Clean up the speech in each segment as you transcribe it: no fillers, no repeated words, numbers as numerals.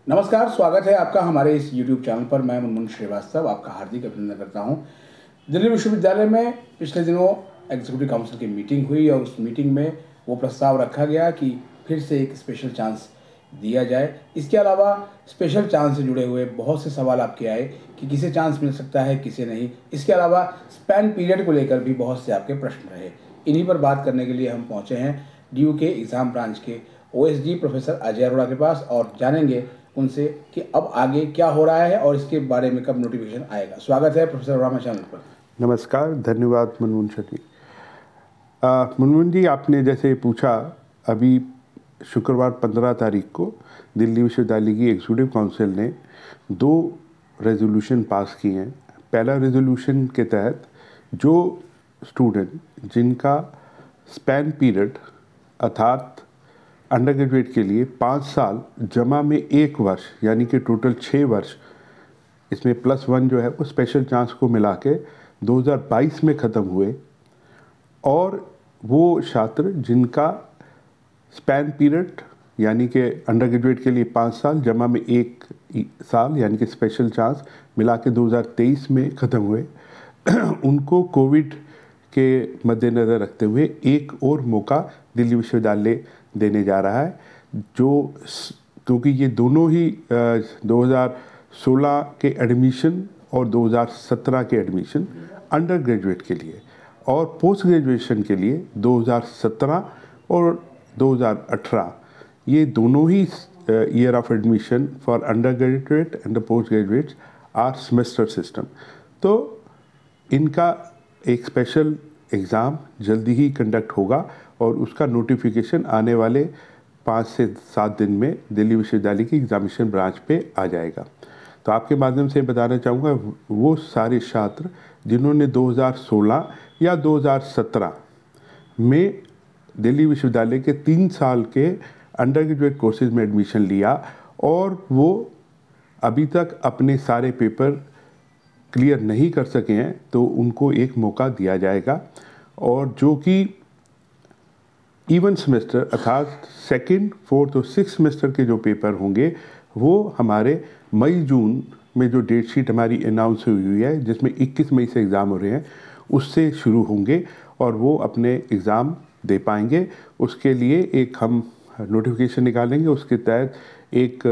नमस्कार, स्वागत है आपका हमारे इस YouTube चैनल पर। मैं मुनमुन श्रीवास्तव आपका हार्दिक अभिनंदन करता हूं। दिल्ली विश्वविद्यालय में पिछले दिनों एग्जीक्यूटिव काउंसिल की मीटिंग हुई और उस मीटिंग में वो प्रस्ताव रखा गया कि फिर से एक स्पेशल चांस दिया जाए। इसके अलावा स्पेशल चांस से जुड़े हुए बहुत से सवाल आपके आए कि किसे चांस मिल सकता है, किसे नहीं। इसके अलावा स्पैन पीरियड को लेकर भी बहुत से आपके प्रश्न रहे। इन्हीं पर बात करने के लिए हम पहुँचे हैं DU के एग्ज़ाम ब्रांच के OSD प्रोफेसर अजय अरोड़ा के पास और जानेंगे उनसे कि अब आगे क्या हो रहा है और इसके बारे में कब नोटिफिकेशन आएगा। स्वागत है प्रोफेसर अरोड़ा चैनल पर। नमस्कार, धन्यवाद मुनमुन जी। मुनमुन जी, आपने जैसे पूछा, अभी शुक्रवार 15 तारीख को दिल्ली विश्वविद्यालय की एग्जीक्यूटिव काउंसिल ने 2 रेजोल्यूशन पास किए हैं। पहला रेजोल्यूशन के तहत जो स्टूडेंट जिनका स्पैन पीरियड अर्थात अंडर ग्रेजुएट के लिए 5 साल जमा में 1 वर्ष यानी कि टोटल 6 वर्ष, इसमें +1 जो है वो स्पेशल चांस को मिला के 2022 में ख़त्म हुए, और वो छात्र जिनका स्पैन पीरियड यानी कि अंडर ग्रेजुएट के लिए 5 साल जमा में 1 साल यानी कि स्पेशल चांस मिला के 2023 में ख़त्म हुए, उनको कोविड के मद्देनज़र रखते हुए एक और मौका दिल्ली विश्वविद्यालय देने जा रहा है। क्योंकि ये दोनों ही 2016 के एडमिशन और 2017 के एडमिशन अंडर ग्रेजुएट के लिए और पोस्ट ग्रेजुएशन के लिए 2017 और 2018, ये दोनों ही year of admission for undergraduate and postgraduate are semester system. तो इनका एक स्पेशल एग्ज़ाम जल्दी ही कंडक्ट होगा और उसका नोटिफिकेशन आने वाले 5 से 7 दिन में दिल्ली विश्वविद्यालय की एग्जामिनेशन ब्रांच पे आ जाएगा। तो आपके माध्यम से बताना चाहूँगा, वो सारे छात्र जिन्होंने 2016 या 2017 में दिल्ली विश्वविद्यालय के 3 साल के अंडर ग्रेजुएट कोर्सेज में एडमिशन लिया और वो अभी तक अपने सारे पेपर क्लियर नहीं कर सके हैं, तो उनको एक मौका दिया जाएगा। और जो कि इवन सेमेस्टर अर्थात 2nd, 4th और 6th सेमेस्टर के जो पेपर होंगे वो हमारे मई-जून में जो डेट शीट हमारी अनाउंस हुई है, जिसमें 21 मई से एग्ज़ाम हो रहे हैं, उससे शुरू होंगे और वो अपने एग्ज़ाम दे पाएंगे। उसके लिए एक हम नोटिफिकेशन निकालेंगे, उसके तहत एक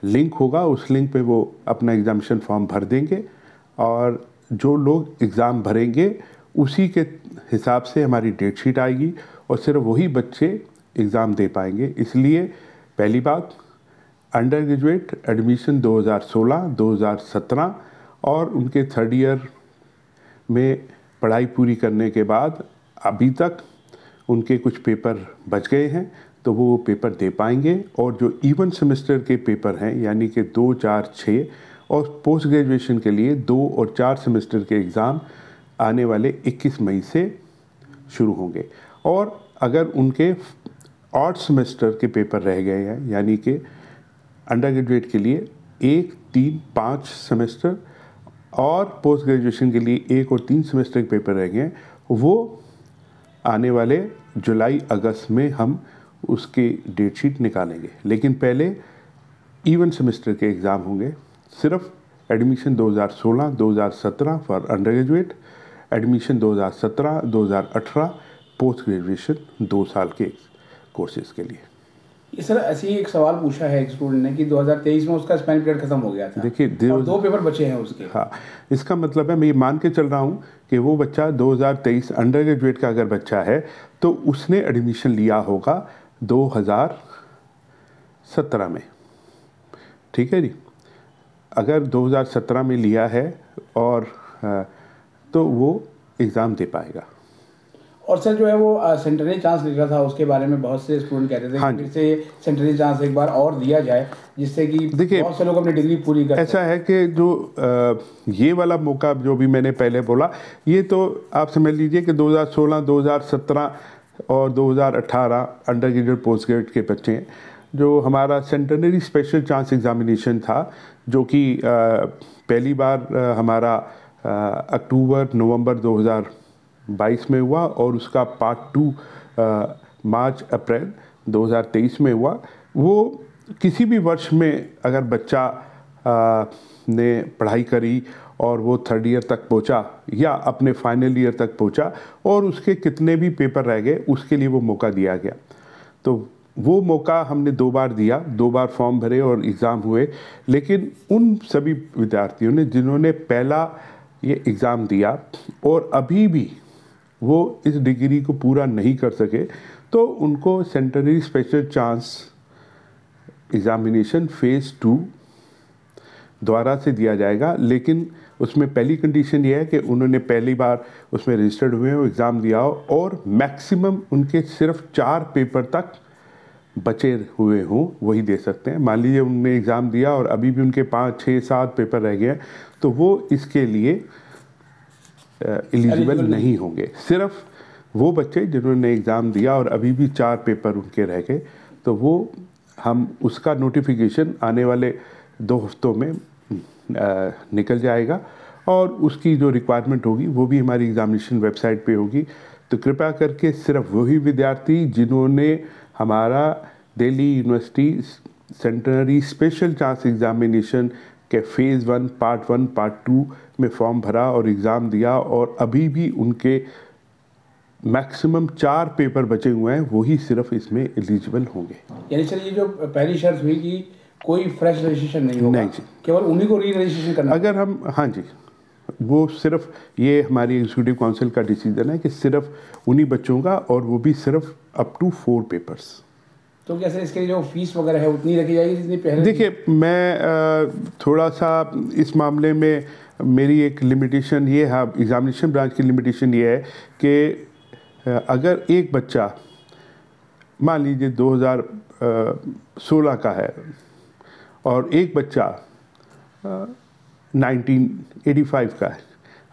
लिंक होगा, उस लिंक पे वो अपना एग्ज़ामिनेशन फॉर्म भर देंगे और जो लोग एग्ज़ाम भरेंगे उसी के हिसाब से हमारी डेट शीट आएगी और सिर्फ वही बच्चे एग्ज़ाम दे पाएंगे। इसलिए पहली बात, अंडर ग्रेजुएट एडमिशन 2016, 2017 और उनके 3rd ईयर में पढ़ाई पूरी करने के बाद अभी तक उनके कुछ पेपर बच गए हैं, तो वो पेपर दे पाएंगे। और जो इवन सेमेस्टर के पेपर हैं यानी कि 2, 4, 6 और पोस्ट ग्रेजुएशन के लिए 2 और 4 सेमेस्टर के एग्ज़ाम आने वाले 21 मई से शुरू होंगे। और अगर उनके ऑड सेमेस्टर के पेपर रह गए हैं यानी कि अंडर ग्रेजुएट के लिए 1, 3, 5 सेमेस्टर और पोस्ट ग्रेजुएशन के लिए 1 और 3 सेमेस्टर के पेपर रह गए हैं, वो आने वाले जुलाई-अगस्त में हम उसकी डेट शीट निकालेंगे। लेकिन पहले इवन सेमेस्टर के एग्ज़ाम होंगे। सिर्फ admission 2016, 2017 for under graduate, admission 2017, 2018 post graduation 2 साल के कोर्सेज के लिए। ये सर ऐसे ही एक सवाल पूछा है एक स्टूडेंट ने कि 2023 में उसका स्पैन पीरियड खत्म हो गया था। देखिए, और 2 पेपर बचे हैं उसके। हाँ, इसका मतलब है, मैं ये मान के चल रहा हूँ कि वो बच्चा 2023 अंडर ग्रेजुएट का अगर बच्चा है तो उसने एडमिशन लिया होगा 2017 में। ठीक है जी। अगर 2017 में लिया है और तो वो एग्ज़ाम दे पाएगा। और सर जो है वो सेंटनरी चांस निकला था, उसके बारे में बहुत से स्टूडेंट कहते थे कि फिर से सेंटनरी चांस एक बार और दिया जाए, जिससे कि बहुत से लोग अपनी डिग्री पूरी कर। ऐसा है कि जो ये वाला मौका जो भी मैंने पहले बोला, ये तो आप समझ लीजिए कि 2016, 2017 और 2018 अंडर ग्रेजुएट पोस्ट ग्रेजुएट के बच्चे हैं। जो हमारा सेंटनरी स्पेशल चांस एग्ज़ामिनेशन था, जो कि पहली बार हमारा अक्टूबर-नवंबर 2022 में हुआ और उसका पार्ट 2 मार्च-अप्रैल 2023 में हुआ, वो किसी भी वर्ष में अगर बच्चा ने पढ़ाई करी और वो थर्ड ईयर तक पहुंचा या अपने फाइनल ईयर तक पहुंचा और उसके कितने भी पेपर रह गए उसके लिए वो मौका दिया गया। तो वो मौका हमने 2 बार दिया, 2 बार फॉर्म भरे और एग्ज़ाम हुए। लेकिन उन सभी विद्यार्थियों ने जिन्होंने पहला ये एग्ज़ाम दिया और अभी भी वो इस डिग्री को पूरा नहीं कर सके, तो उनको centenary special chance examination phase 2 द्वारा से दिया जाएगा। लेकिन उसमें पहली कंडीशन ये है कि उन्होंने पहली बार उसमें रजिस्टर्ड हुए हो, एग्ज़ाम दिया हो और मैक्सिमम उनके सिर्फ 4 पेपर तक बचे हुए हों, वही दे सकते हैं। मान लीजिए उन्होंने एग्ज़ाम दिया और अभी भी उनके 5, 6, 7 पेपर रह गए हैं, तो वो इसके लिए एलिजिबल नहीं होंगे। सिर्फ वो बच्चे जिन्होंने एग्ज़ाम दिया और अभी भी 4 पेपर उनके रह गए, तो वो हम उसका नोटिफिकेशन आने वाले 2 हफ्तों में निकल जाएगा और उसकी जो रिक्वायरमेंट होगी वो भी हमारी एग्ज़ामिनेशन वेबसाइट पे होगी। तो कृपया करके सिर्फ वही विद्यार्थी जिन्होंने हमारा Delhi university centenary special chance examination के फ़ेज़ 1, पार्ट 1, पार्ट 2 में फॉर्म भरा और एग्ज़ाम दिया और अभी भी उनके मैक्सिमम 4 पेपर बचे हुए हैं, वही सिर्फ इसमें एलिजिबल होंगे। यानी सर ये जो पहली शर्त हुई कि कोई फ्रेश रजिस्ट्रेशन नहीं होगा, नहीं जी, केवल उन्हीं को री रजिस्ट्रेशन करना। अगर हम, हाँ जी, वो सिर्फ ये हमारी एग्जीक्यूटिव काउंसिल का डिसीजन है कि सिर्फ उन्हीं बच्चों का, और वो भी सिर्फ अप टू 4 पेपर्स। तो कैसे इसके जो फीस वगैरह है उतनी रखी जाएगी जितनी पहले? देखिए, मैं थोड़ा सा इस मामले में मेरी एक लिमिटेशन ये है, एग्ज़ामिनेशन ब्रांच की लिमिटेशन ये है कि अगर एक बच्चा मान लीजिए 2016 का है और एक बच्चा 1985 का है,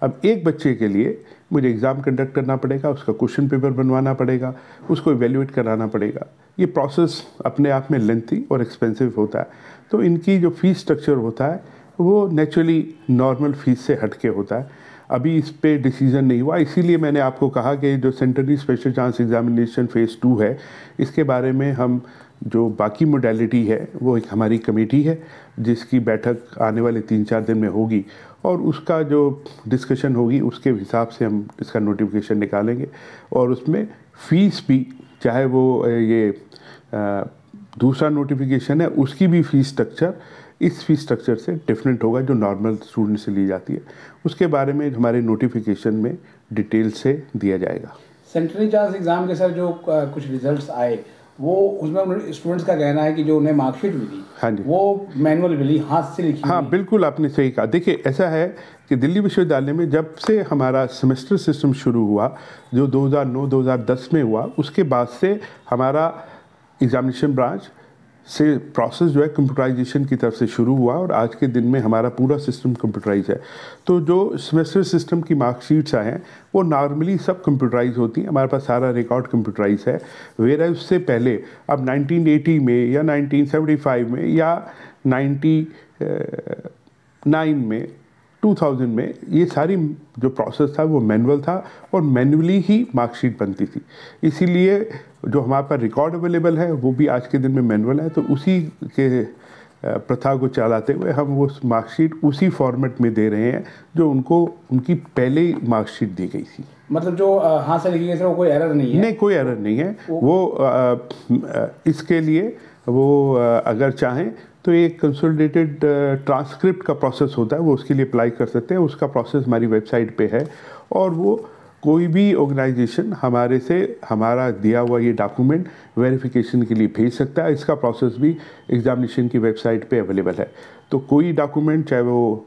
अब एक बच्चे के लिए मुझे एग्ज़ाम कंडक्ट करना पड़ेगा, उसका क्वेश्चन पेपर बनवाना पड़ेगा, उसको इवेल्युएट कराना पड़ेगा। ये प्रोसेस अपने आप में लेंथी और एक्सपेंसिव होता है। तो इनकी जो फ़ीस स्ट्रक्चर होता है वो नेचुरली नॉर्मल फ़ीस से हट के होता है। अभी इस पे डिसीज़न नहीं हुआ, इसीलिए मैंने आपको कहा कि जो centenary special chance examination phase 2 है, इसके बारे में हम जो बाकी मोडेलिटी है वो एक हमारी कमेटी है जिसकी बैठक आने वाले 3-4 दिन में होगी और उसका जो डिस्कशन होगी उसके हिसाब से हम इसका नोटिफिकेशन निकालेंगे और उसमें फ़ीस भी, चाहे वो ये दूसरा नोटिफिकेशन है उसकी भी फ़ीस स्ट्रक्चर इस फ़ीस स्ट्रक्चर से डिफरेंट होगा जो नॉर्मल स्टूडेंट से ली जाती है। उसके बारे में हमारे नोटिफिकेशन में डिटेल से दिया जाएगा। सेंटनरी चांस एग्ज़ाम के सर जो कुछ रिजल्ट्स आए, वो उसमें स्टूडेंट्स का कहना है कि जो उन्हें मार्कशीट मिली, हाँ जी, वो मैनुअल मिली, हाथ से लिखी। हाँ बिल्कुल, आपने सही कहा। देखिए, ऐसा है कि दिल्ली विश्वविद्यालय में जब से हमारा सेमेस्टर सिस्टम शुरू हुआ जो 2009-2010 में हुआ, उसके बाद से हमारा एग्ज़ामिनेशन ब्रांच से प्रोसेस जो है कंप्यूटराइजेशन की तरफ से शुरू हुआ और आज के दिन में हमारा पूरा सिस्टम कंप्यूटराइज है। तो जो सेमेस्टर सिस्टम की मार्कशीट्स हैं वो नॉर्मली सब कंप्यूटराइज होती हैं, हमारे पास सारा रिकॉर्ड कंप्यूटराइज है। वेर उससे पहले अब 1980 में या 1975 में या 99 में 2000 में ये सारी जो प्रोसेस था वो मैनुअल था और मैनुअली ही मार्कशीट बनती थी। इसीलिए जो हमारे पास रिकॉर्ड अवेलेबल है वो भी आज के दिन में मैनुअल है। तो उसी के प्रथा को चलाते हुए हम वो मार्कशीट उसी फॉर्मेट में दे रहे हैं जो उनको उनकी पहले ही मार्कशीट दी गई थी। मतलब जो हाथ से लिखी गई वो कोई एरर नहीं है? नहीं, कोई एरर नहीं है। वो इसके लिए वो अगर चाहें तो एक कंसोलिडेटेड ट्रांसक्रिप्ट का प्रोसेस होता है, वो उसके लिए अप्लाई कर सकते हैं। उसका प्रोसेस हमारी वेबसाइट पे है और वो कोई भी ऑर्गेनाइजेशन हमारे से हमारा दिया हुआ ये डॉक्यूमेंट वेरिफिकेशन के लिए भेज सकता है। इसका प्रोसेस भी एग्ज़ामिनेशन की वेबसाइट पे अवेलेबल है। तो कोई डॉक्यूमेंट, चाहे वो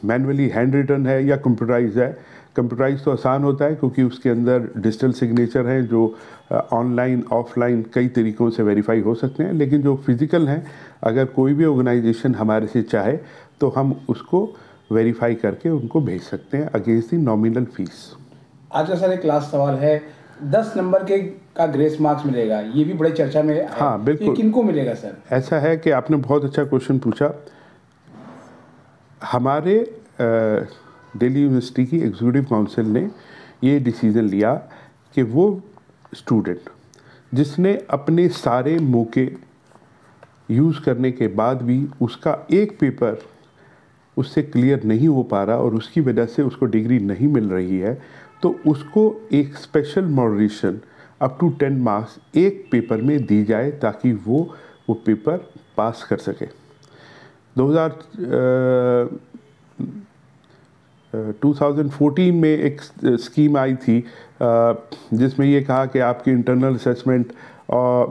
मैनुअली हैंड रिटन है या कंप्यूटराइज है, कंप्यूटराइज तो आसान होता है क्योंकि उसके अंदर डिजिटल सिग्नेचर हैं जो ऑनलाइन ऑफलाइन कई तरीक़ों से वेरीफाई हो सकते हैं। लेकिन जो फिज़िकल हैं, अगर कोई भी ऑर्गेनाइजेशन हमारे से चाहे तो हम उसको वेरीफाई करके उनको भेज सकते हैं अगेंस्ट दी नॉमिनल फीस। आज का सर एक लास्ट सवाल है, 10 नंबर के का ग्रेस मार्क्स मिलेगा, ये भी बड़ी चर्चा में है। हाँ बिल्कुल। किनको मिलेगा सर? ऐसा है कि आपने बहुत अच्छा क्वेश्चन पूछा। हमारे दिल्ली यूनिवर्सिटी की एग्जीक्यूटिव काउंसिल ने ये डिसीज़न लिया कि वो स्टूडेंट जिसने अपने सारे मौके यूज़ करने के बाद भी उसका एक पेपर उससे क्लियर नहीं हो पा रहा और उसकी वजह से उसको डिग्री नहीं मिल रही है, तो उसको एक special moderation up to 10 marks एक पेपर में दी जाए ताकि वो पेपर पास कर सके। 2014 में एक स्कीम आई थी जिसमें ये कहा कि आपकी इंटरनल असेसमेंट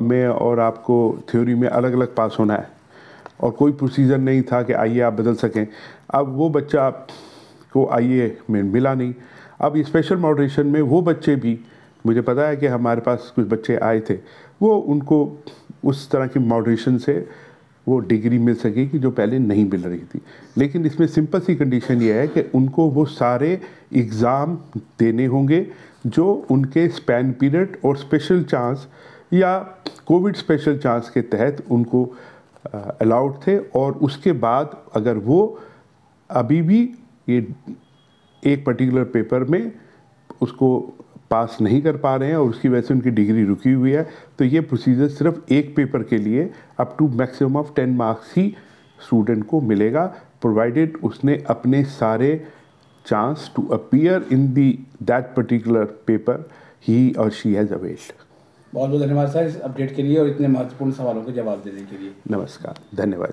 में और आपको थ्योरी में अलग अलग पास होना है और कोई प्रोसीजर नहीं था कि आईए आप बदल सकें। अब वो बच्चा को आईए में मिला नहीं। अब ये स्पेशल मॉडरेशन में वो बच्चे भी, मुझे पता है कि हमारे पास कुछ बच्चे आए थे, वो उनको उस तरह की मॉडरेशन से वो डिग्री मिल सकेगी जो पहले नहीं मिल रही थी। लेकिन इसमें सिंपल सी कंडीशन ये है कि उनको वो सारे एग्ज़ाम देने होंगे जो उनके स्पैन पीरियड और स्पेशल चांस या कोविड स्पेशल चांस के तहत उनको अलाउड थे, और उसके बाद अगर वो अभी भी ये एक पर्टिकुलर पेपर में उसको पास नहीं कर पा रहे हैं और उसकी वजह से उनकी डिग्री रुकी हुई है, तो ये प्रोसीजर सिर्फ एक पेपर के लिए up to maximum of 10 marks ही स्टूडेंट को मिलेगा, प्रोवाइडेड उसने अपने सारे chance to appear in that particular paper ही और शी हैज़ अवेल्ड। बहुत बहुत धन्यवाद सर इस अपडेट के लिए और इतने महत्वपूर्ण सवालों के जवाब देने के लिए। नमस्कार, धन्यवाद।